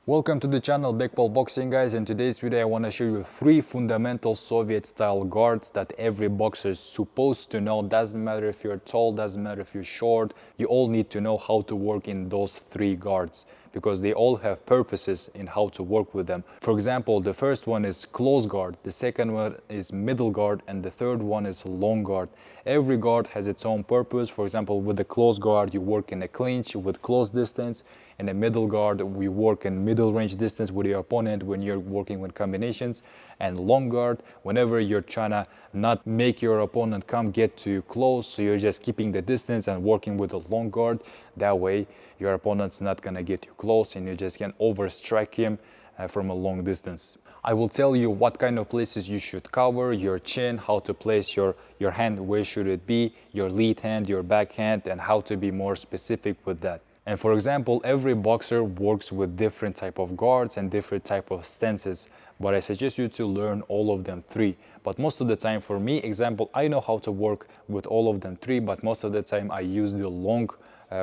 Welcome to the channel BekbolBoxing, guys. In today's video I want to show you 3 fundamental Soviet style guards that every boxer is supposed to know. Doesn't matter if you're tall, doesn't matter if you're short, you all need to know how to work in those 3 guards because they all have purposes in how to work with them. For example, the first one is close guard, the second one is middle guard, and the third one is long guard. Every guard has its own purpose. For example, with the close guard you work in a clinch with close distance. In a middle guard, we work in middle range distance with your opponent when you're working with combinations. And long guard, whenever you're trying to not make your opponent get to you close, so you're just keeping the distance and working with a long guard. That way, your opponent's not gonna get you close and you just can overstrike him from a long distance. I will tell you what kind of places you should cover, your chin, how to place your hand, where should it be, your lead hand, your back hand, and how to be more specific with that. And for example, every boxer works with different type of guards and different type of stances, but I suggest you to learn all of them 3. But most of the time for me, example, I know how to work with all of them 3, but most of the time I use the long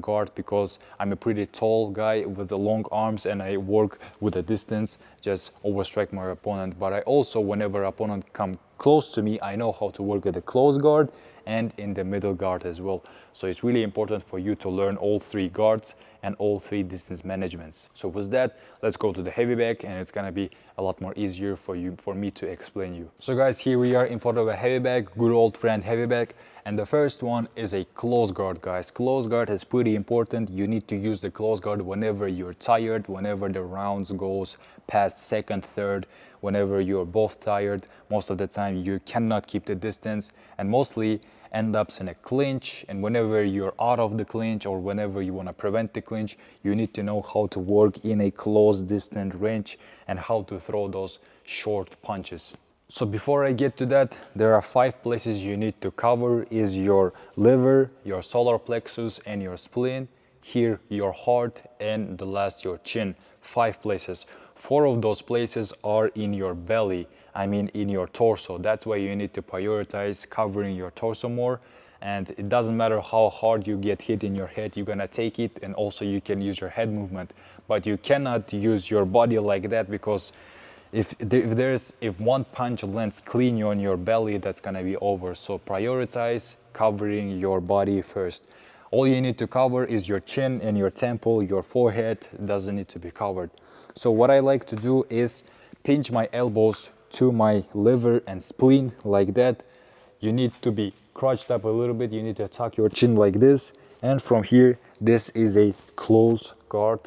guard because I'm a pretty tall guy with the long arms and I work with a distance, just overstrike my opponent. But I also, whenever opponent come close to me, I know how to work with the close guard and in the middle guard as well. So it's really important for you to learn all 3 guards and all 3 distance managements. So with that, let's go to the heavy bag and it's gonna be a lot more easier for me to explain you. So guys, here we are in front of a heavy bag, good old friend heavy bag. And the first one is a close guard, guys. Close guard is pretty important. You need to use the close guard whenever you're tired, whenever the rounds goes past second, third, whenever you're both tired. Most of the time you cannot keep the distance and mostly end up in a clinch, and whenever you're out of the clinch or whenever you want to prevent the clinch, you need to know how to work in a close distant range and how to throw those short punches. So before I get to that, there are 5 places you need to cover is your liver, your solar plexus, and your spleen. Here, your heart, and the last, your chin. 5 places. 4 of those places are in your belly, I mean in your torso. That's why you need to prioritize covering your torso more. And it doesn't matter how hard you get hit in your head, you're gonna take it, and also you can use your head movement. But you cannot use your body like that because if one punch lands clean on your belly, that's gonna be over. So prioritize covering your body first. All you need to cover is your chin and your temple. Your forehead doesn't need to be covered. So what I like to do is pinch my elbows to my liver and spleen like that. You need to be crouched up a little bit. You need to tuck your chin like this. And from here, this is a close guard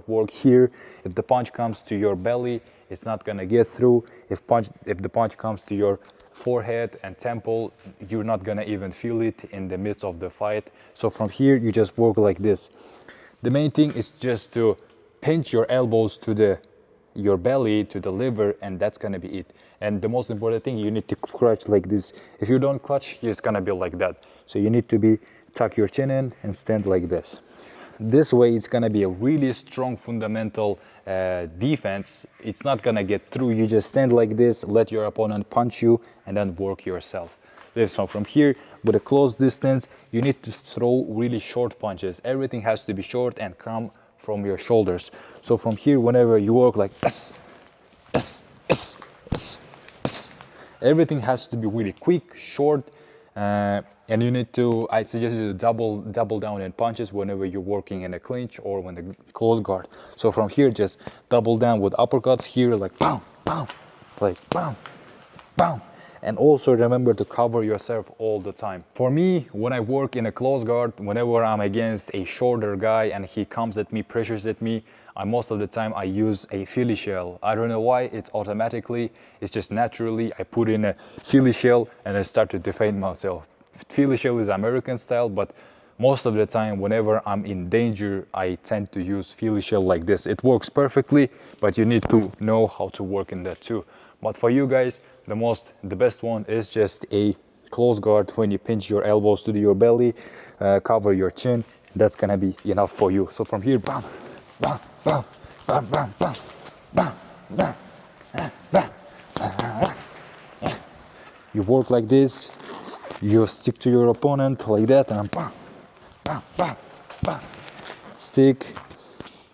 work here. If the punch comes to your belly, it's not gonna get through. If the punch comes to your forehead and temple, you're not gonna even feel it in the midst of the fight. So from here, you just work like this. The main thing is just to pinch your elbows to your belly, to the liver, and that's gonna be it. And the most important thing, you need to clutch like this. If you don't clutch, it's gonna be like that. So you need to tuck your chin in and stand like this. This way, it's gonna be a really strong fundamental defense. It's not gonna get through. You just stand like this, let your opponent punch you, and then work yourself. So from here, with a close distance, you need to throw really short punches. Everything has to be short and come from your shoulders. So from here, whenever you work like this, everything has to be really quick, short, and you need to, I suggest you to double down in punches whenever you're working in a clinch or when the close guard. So from here, just double down with uppercuts here, like bam, bam, like bam, bam. And also remember to cover yourself all the time. For me, when I work in a close guard, whenever I'm against a shorter guy and he comes at me, pressures at me, most of the time I use a Philly shell. I don't know why, it's automatically, it's just naturally, I put in a Philly shell and I start to defend myself. Philly shell is American style, but most of the time, whenever I'm in danger, I tend to use Philly shell like this. It works perfectly, but you need to know how to work in that too. But for you guys, the best one is just a close guard when you pinch your elbows to your belly, cover your chin. That's gonna be enough for you. So from here, bam, bam, bam, bam, bam, bam, bam, bam, bam, bam. You work like this. You stick to your opponent like that, and bam, bam, bam, bam. Stick,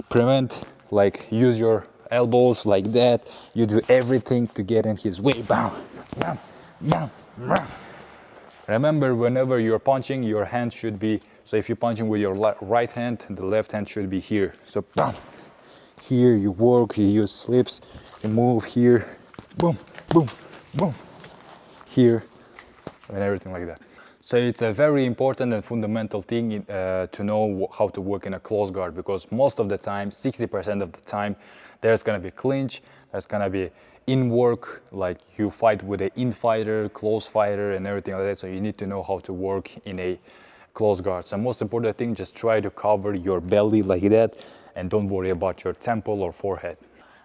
prevent, like use your elbows like that. You do everything to get in his way. Bam, bam, bam, bam. Remember, whenever you're punching, your hand should be, so if you're punching with your right hand, the left hand should be here. So bam, here you work, you use slips, you move here, boom, boom, boom, here, and everything like that. So it's a very important and fundamental thing to know how to work in a close guard, because most of the time, 60% of the time, there's gonna be clinch, there's gonna be in work, like you fight with an in fighter, close fighter, and everything like that. So you need to know how to work in a close guard. So most important thing, just try to cover your belly like that, and don't worry about your temple or forehead.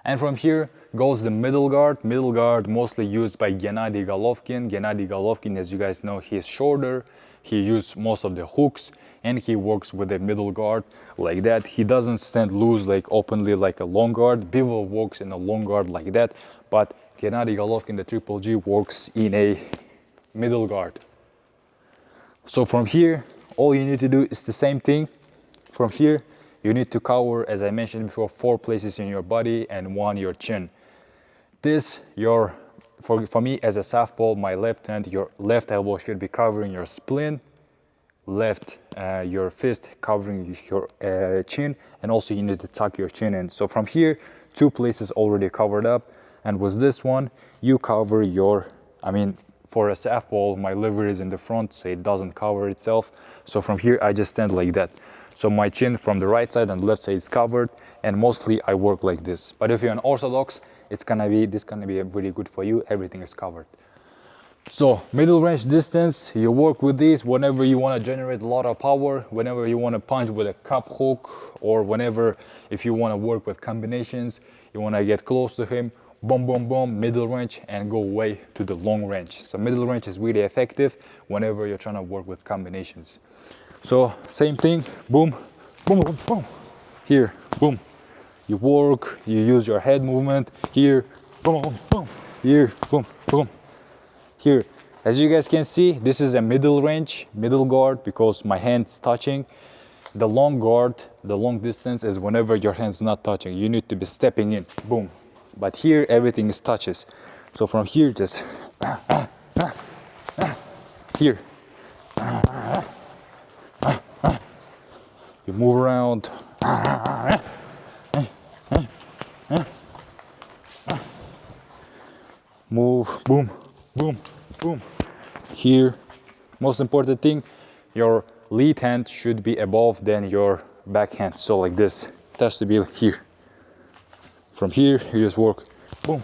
And from here goes the middle guard. Middle guard mostly used by Gennady Golovkin. Gennady Golovkin, as you guys know, he's shorter. He uses most of the hooks, and he works with the middle guard like that. He doesn't stand loose like openly like a long guard. Bivol works in a long guard like that, but Gennady Golovkin, the Triple G, works in a middle guard. So from here, all you need to do is the same thing. From here, you need to cover, as I mentioned before, 4 places in your body and 1 your chin. This, for me as a southpaw, my left hand, your left elbow should be covering your spleen, left your fist covering your chin, and also you need to tuck your chin in. So from here, 2 places already covered up, and with this one, you cover your, for a southpaw, my liver is in the front, so it doesn't cover itself. So from here, I just stand like that. So my chin from the right side and left side is covered, and mostly I work like this. But if you're an orthodox, this gonna be really good for you. Everything is covered. So middle range distance, you work with this whenever you want to generate a lot of power, whenever you want to punch with a cup hook, or whenever if you want to work with combinations, you want to get close to him, boom, boom, boom, middle range, and go away to the long range. So middle range is really effective whenever you're trying to work with combinations. So same thing, boom, boom, boom, boom, here, boom. You work, you use your head movement, here, boom, boom, boom, here, boom, boom, here. As you guys can see, this is a middle range, middle guard, because my hand's touching. The long guard, the long distance is whenever your hand's not touching. You need to be stepping in, boom. But here, everything is touches. So from here, just here. You move around. Move, boom, boom, boom. Here, most important thing, your lead hand should be above than your back hand. So like this, it has to be here. From here, you just work, boom,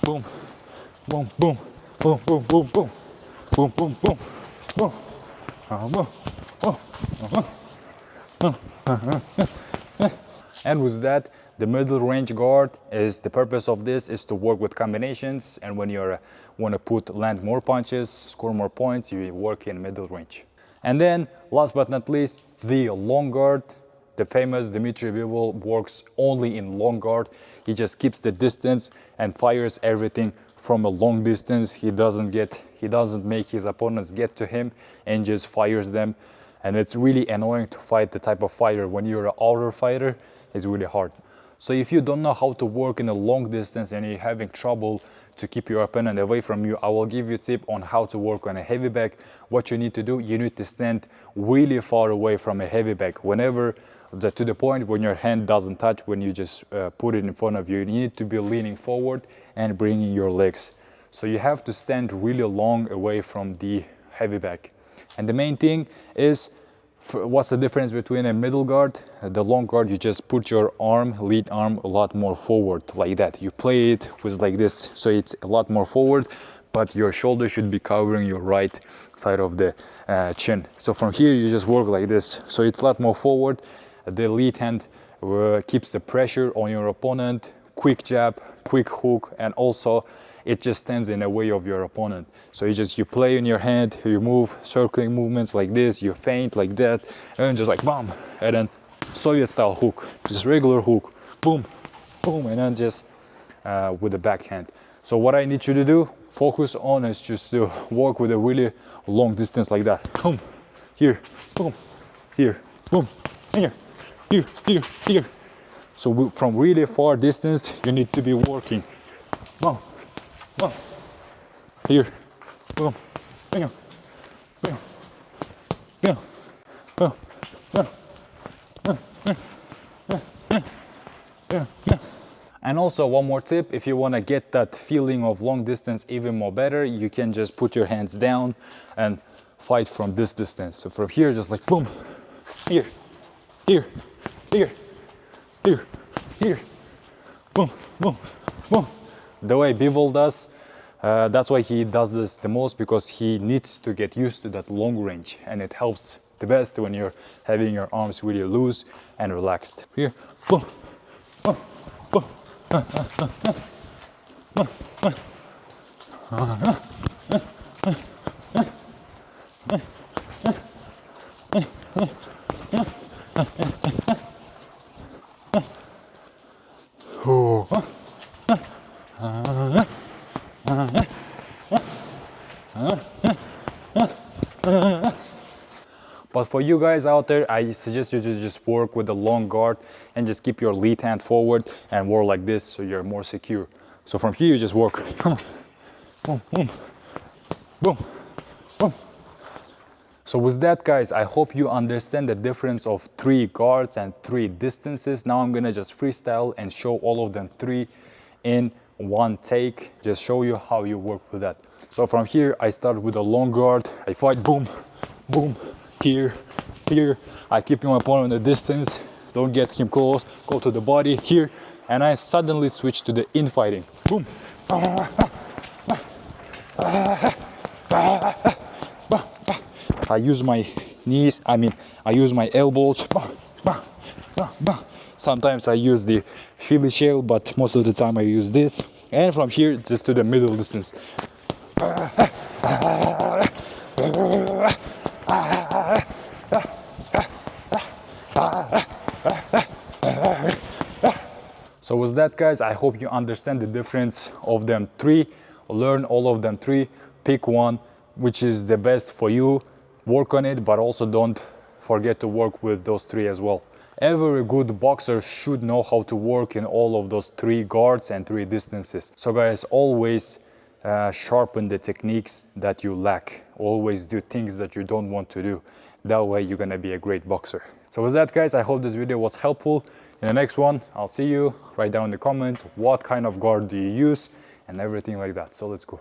boom, boom, boom, boom, boom, boom, boom, boom, boom, boom, boom, boom, boom. And with that, the middle range guard is, the purpose of this is to work with combinations, and when you want to land more punches, score more points, you work in middle range. And then last but not least, the long guard. The famous Dmitry Bivol works only in long guard. He just keeps the distance and fires everything from a long distance. He doesn't make his opponents get to him, and just fires them. And it's really annoying to fight the type of fighter. When you're an outer fighter, it's really hard. So if you don't know how to work in a long distance and you're having trouble to keep your opponent away from you, I will give you a tip on how to work on a heavy bag. What you need to do, you need to stand really far away from a heavy bag. To the point when your hand doesn't touch, when you just put it in front of you, you need to be leaning forward and bringing your legs. So you have to stand really long away from the heavy bag. And the main thing is, what's the difference between a middle guard? The long guard, you just put your lead arm a lot more forward like that. You play it with like this, so it's a lot more forward, but your shoulder should be covering your right side of the chin. So from here, you just work like this. So it's a lot more forward. The lead hand keeps the pressure on your opponent, quick jab, quick hook, and also it just stands in the way of your opponent. So you play in your hand, you move circling movements like this, you feint like that, and just like bam, and then Soviet style hook, just regular hook, boom, boom, and then just with the backhand. So what I need you to do, focus on, is just to work with a really long distance like that. Boom, here, boom, here, boom, here, here, here, here, So from really far distance, you need to be working. Boom, boom, here, boom, bam, bam, bam, boom, bam, bam, bam. And also one more tip, if you want to get that feeling of long distance even more better, you can just put your hands down and fight from this distance. So from here, just like boom, here, here, here, here, here, boom, boom, boom. The way Bivol does, that's why he does this the most, because he needs to get used to that long range, and it helps the best when you're having your arms really loose and relaxed. Here, boom, boom, boom. But for you guys out there, I suggest you to just work with the long guard and just keep your lead hand forward and work like this so you're more secure. So from here, you just work. Boom, boom, boom, boom. So with that, guys, I hope you understand the difference of 3 guards and 3 distances. Now I'm gonna just freestyle and show all of them 3 in one take. Just show you how you work with that. So from here, I start with a long guard. I fight, boom, boom. Here, here, I keep my opponent at a distance, don't get him close, go to the body, here, and I suddenly switch to the infighting. Boom. I use my knees, I use my elbows. Sometimes I use the Philly shell, but most of the time I use this. And from here, just to the middle distance. So with that, guys, I hope you understand the difference of them 3. Learn all of them 3. Pick one which is the best for you. Work on it, but also don't forget to work with those 3 as well. Every good boxer should know how to work in all of those 3 guards and 3 distances. So guys, always sharpen the techniques that you lack. Always do things that you don't want to do. That way you're gonna be a great boxer. So with that, guys, I hope this video was helpful. In the next one, I'll see you. Write down in the comments what kind of guard do you use and everything like that. So let's go.